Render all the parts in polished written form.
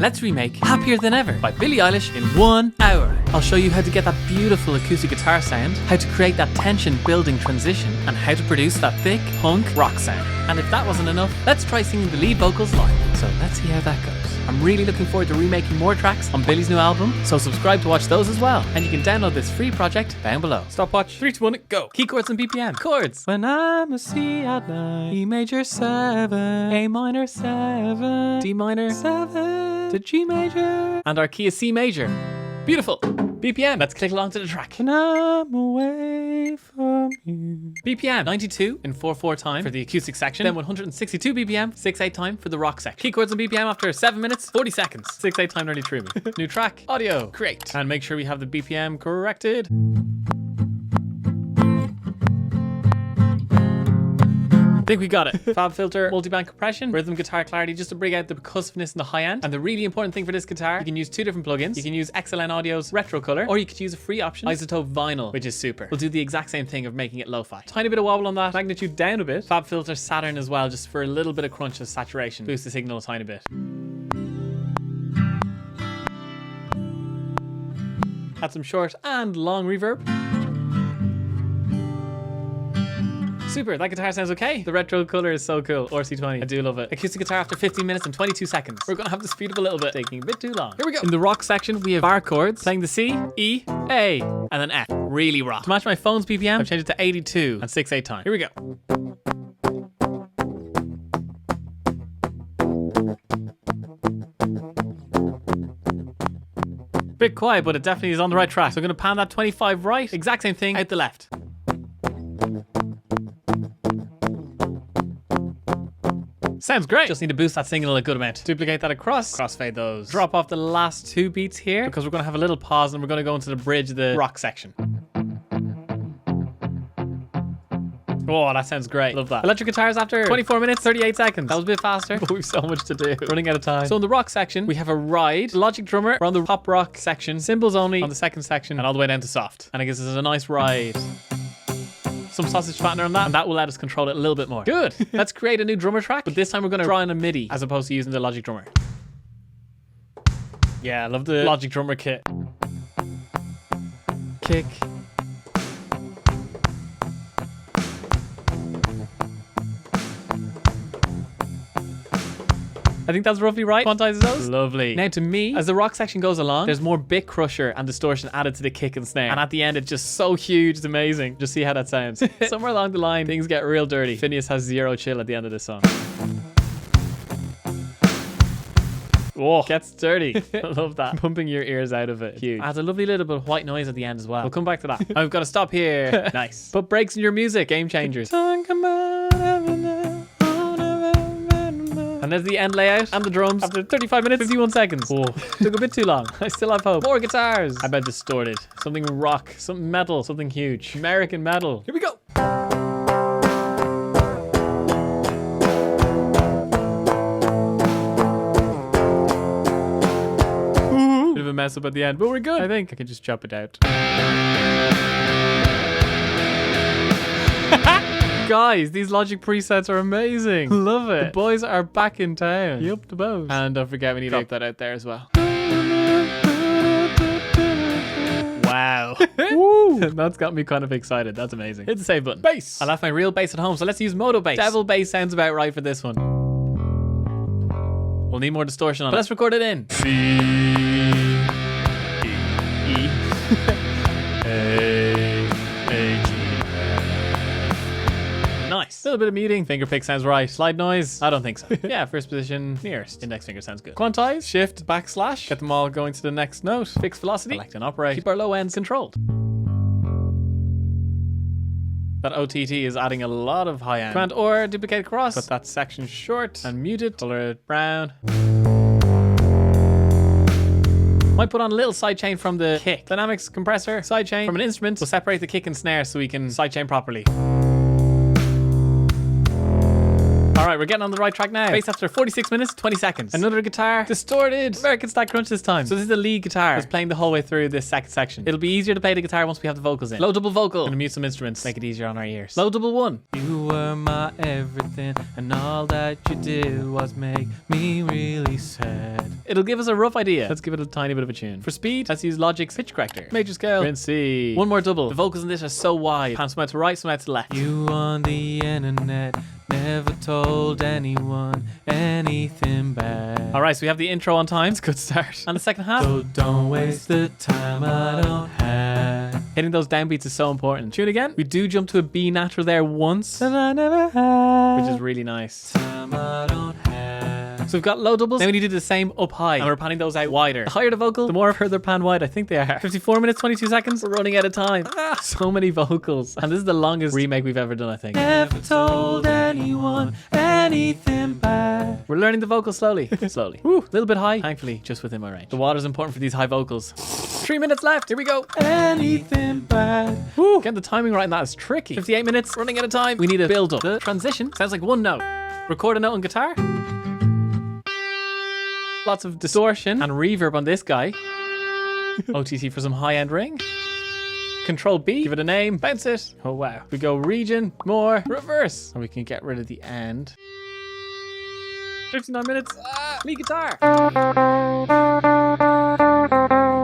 Let's remake Happier Than Ever by Billie Eilish in 1 hour. I'll show you how to get that beautiful acoustic guitar sound, how to create that tension building transition, and how to produce that thick punk rock sound. And if that wasn't enough, let's try singing the lead vocals live. So let's see how that goes. I'm really looking forward to remaking more tracks on Billie's new album, so subscribe to watch those as well. And you can download this free project down below. Stopwatch, 3, 2, 1, go. Key chords and BPM. Chords. When I'm a C at 9, E major 7, A minor 7, D minor 7, to G major, and our key is C major. Beautiful. BPM. Let's click along to the track. When I'm away from you. BPM 92 in 4/4 time for the acoustic section. Then 162 BPM, 6/8 time for the rock section. Key chords and BPM after 7 minutes, 40 seconds. 6/8 time nearly threw me. New track, audio, create. And make sure we have the BPM corrected. I think we got it. FabFilter, multi-band compression, rhythm guitar clarity, just to bring out the percussiveness in the high end. And the really important thing for this guitar, you can use 2 different plugins. You can use XLN Audio's Retro Color, or you could use a free option, Isotope Vinyl, which is super. We'll do the exact same thing of making it lo-fi. Tiny bit of wobble on that, magnitude down a bit. FabFilter Saturn as well, just for a little bit of crunch and saturation. Boost the signal a tiny bit. Add some short and long reverb. Super, that guitar sounds okay. The retro color is so cool. RC20, I do love it. Acoustic guitar after 15 minutes and 22 seconds. We're gonna have to speed up a little bit, taking a bit too long. Here we go. In the rock section, we have bar chords, playing the C, E, A, and then F. Really rock. To match my phone's BPM, I've changed it to 82 and 6/8 time. Here we go. Bit quiet, but it definitely is on the right track. So I'm gonna pan that 25 right, exact same thing out the left. Sounds great. Just need to boost that signal a good amount. Duplicate that across. Crossfade those. Drop off the last 2 beats here because we're going to have a little pause and we're going to go into the bridge of the rock section. Oh, that sounds great. Love that. Electric guitars after 24 minutes, 38 seconds. That was a bit faster, but we've so much to do. Running out of time. So in the rock section, we have a ride. Logic drummer. We're on the pop rock section. Cymbals only on the second section and all the way down to soft. And I guess this is a nice ride. Some sausage fattener on that, and that will let us control it a little bit more. Good. Let's create a new drummer track, but this time we're going to draw in a Midi as opposed to using the Logic drummer. Yeah, I love the Logic drummer kit. Kick. I think that's roughly right. Quantize those. Lovely. Now to me, as the rock section goes along, there's more Bitcrusher and distortion added to the kick and snare. And at the end, it's just so huge, it's amazing. Just see how that sounds. Somewhere along the line, things get real dirty. Finneas has 0 chill at the end of this song. Whoa, gets dirty. I love that. Pumping your ears out of it. Huge. Adds a lovely little bit of white noise at the end as well. We'll come back to that. I've got to stop here. Nice. Put breaks in your music. Game changers. And there's the end layout and the drums after 35 minutes, 51 seconds. Oh, took a bit too long. I still have hope. More guitars. I bet distorted. Something rock, something metal, something huge. American metal. Here we go. Ooh. Bit of a mess up at the end, but we're good. I think I can just chop it out. Guys, these Logic presets are amazing. Love it. The boys are back in town. Yup, the boys. And don't forget, we need to drop that out there as well. Wow. Woo. That's got me kind of excited. That's amazing. Hit the save button. Bass. I left my real bass at home, so let's use Modo Bass. Devil bass sounds about right for this one. We'll need more distortion on it. Let's record it in. C, E, A, G. Nice. A little bit of muting. Finger pick sounds right. Slide noise? I don't think so. Yeah, first position, nearest. Index finger sounds good. Quantize, shift, backslash. Get them all going to the next note. Fix velocity. Select and operate. Keep our low ends controlled. That OTT is adding a lot of high end. Command or duplicate across. Cut that section short and mute it. Color it brown. Might put on a little sidechain from the kick. Dynamics compressor, sidechain from an instrument. We'll separate the kick and snare so we can sidechain properly. All Alright, we're getting on the right track now. Bass after 46 minutes, 20 seconds. Another guitar. Distorted. American Stack Crunch this time. So this is the lead guitar. It's playing the whole way through this second section. It'll be easier to play the guitar once we have the vocals in. Low double vocal. Gonna mute some instruments. Make it easier on our ears. Low double one. You were my everything, and all that you did was make me really sad. It'll give us a rough idea. Let's give it a tiny bit of a tune. For speed, let's use Logic's pitch corrector. Major scale. We're in C. One more double. The vocals in this are so wide. Pan some out to right, some out to left. You on the internet never told anyone anything bad. Alright, so we have the intro on time. It's a good start. And the second half. So don't waste the time I don't have. Hitting those downbeats is so important. Tune again. We do jump to a B natural there once. And I never had. Which is really nice. Time I don't have. So we've got low doubles. Then we need to do the same up high. And we're panning those out wider. The higher the vocal, the more further pan wide I think they are. 54 minutes, 22 seconds. We're running out of time. So many vocals. And this is the longest remake we've ever done, I think. Never told anyone anything bad. We're learning the vocals slowly. Slowly. Woo, a little bit high. Thankfully, just within my range. The water's important for these high vocals. 3 minutes left. Here we go. Anything bad. Woo. Getting the timing right in that is tricky. 58 minutes. Running out of time. We need a build up. The transition sounds like one note. Record a note on guitar. Lots of distortion and reverb on this guy. OTT for some high-end ring. Control B, give it a name, bounce it. Oh wow. We go region, more, reverse. And we can get rid of the end. 59 minutes, lead guitar.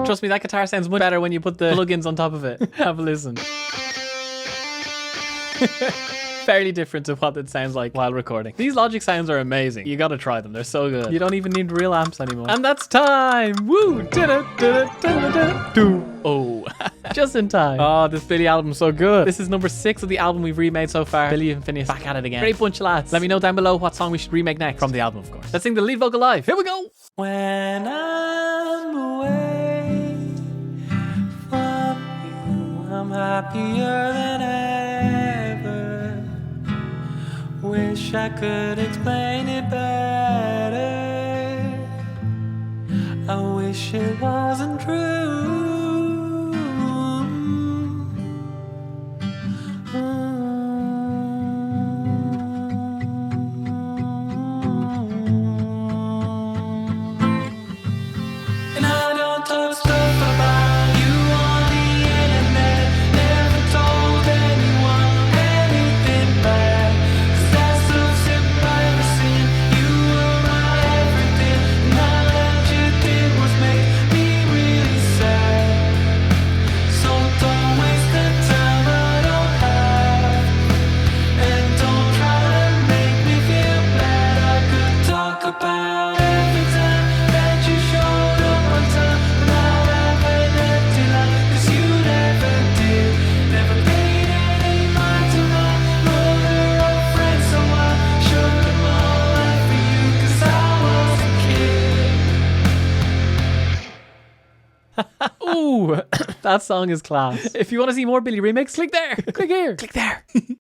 Trust me, that guitar sounds much better when you put the plugins on top of it. Have a listen. Fairly different to what it sounds like while recording. These Logic sounds are amazing. You gotta try them. They're so good. You don't even need real amps anymore. And that's time. Woo! Oh, just in time. Oh, this Billie album's so good. This is number 6 of the album we've remade so far. Billie and Finneas back at it again. Great bunch of lads. Let me know down below what song we should remake next from the album, of course. Let's sing the lead vocal live. Here we go. When I'm away from you, I'm happier than ever. Wish I could explain it better. I wish it wasn't true. And I don't talk stuff about you on the internet. Never told anyone anything bad. Ooh, that song is class. If you want to see more Billie remakes, click there. Click here. Click there.